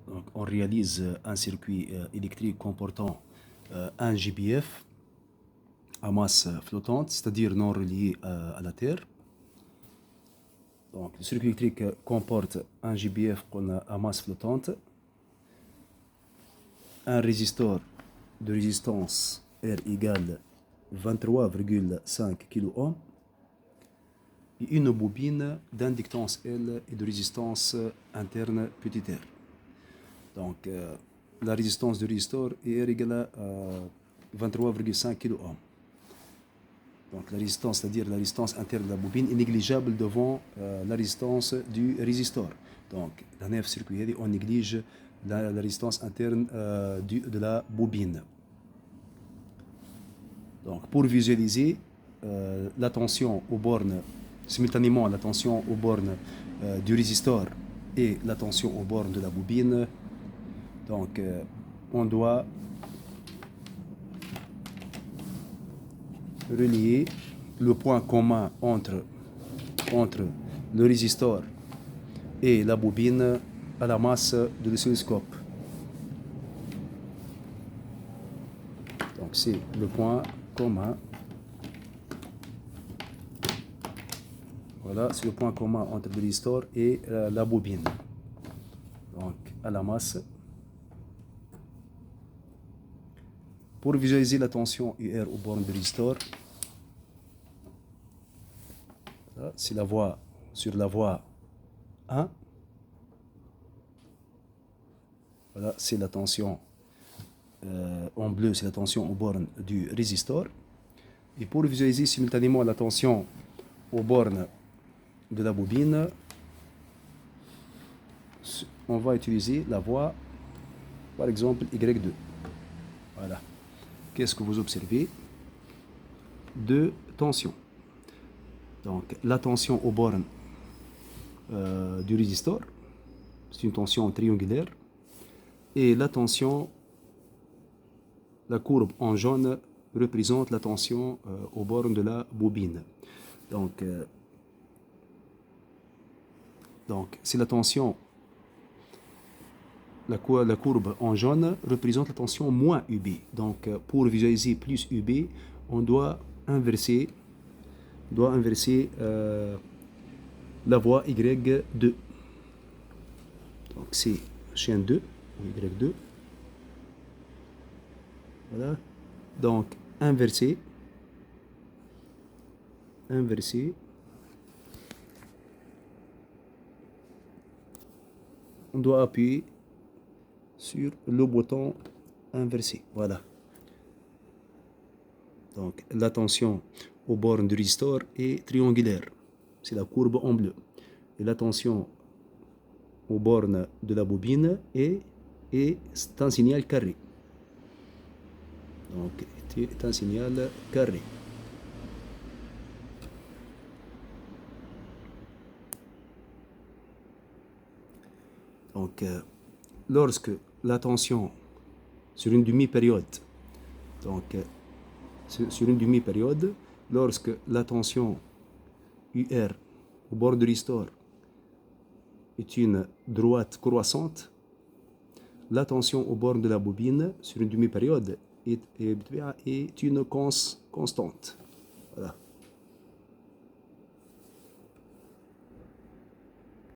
Donc, on réalise un circuit électrique comportant un GBF à masse flottante, c'est-à-dire non relié à la Terre. Donc, le circuit électrique comporte un GBF à masse flottante, un résistor de résistance R égale 23,5 kΩ et une bobine d'inductance L et de résistance interne petit r. Donc, la résistance du résistor est R égale à 23,5 kΩ. Donc, la résistance, c'est-à-dire la résistance interne de la bobine, est négligeable devant la résistance du résistor. Donc, dans le circuit, on néglige la résistance interne de la bobine. Donc, pour visualiser la tension aux bornes, simultanément la tension aux bornes du résistor et la tension aux bornes de la bobine, donc on doit relier le point commun entre le résistor et la bobine à la masse de l'oscilloscope. Donc c'est le point commun. Voilà, c'est le point commun entre le résistor et la bobine. Donc à la masse. Pour visualiser la tension UR aux bornes de résistor, c'est la voie sur la voie 1. Voilà, c'est la tension en bleu, c'est la tension aux bornes du résistor. Et pour visualiser simultanément la tension aux bornes de la bobine, on va utiliser la voie, par exemple, Y2. Voilà. Qu'est-ce que vous observez? Deux tensions. Donc, la tension aux bornes du résistor, c'est une tension triangulaire. Et la tension, la courbe en jaune, représente la tension aux bornes de la bobine. Donc c'est la tension, la courbe en jaune représente la tension moins UB. Donc, pour visualiser plus UB, on doit inverser la voie Y2. Donc, c'est chaîne 2, Y2. Voilà. Donc, inverser. On doit appuyer sur le bouton inversé. Voilà. Donc, la tension aux bornes du résistor est triangulaire. C'est la courbe en bleu. Et la tension aux bornes de la bobine est un signal carré. Donc, c'est un signal carré. Donc, lorsque la tension sur une demi-période, lorsque la tension UR au bord de résistor est une droite croissante, la tension au bord de la bobine sur une demi-période est une constante.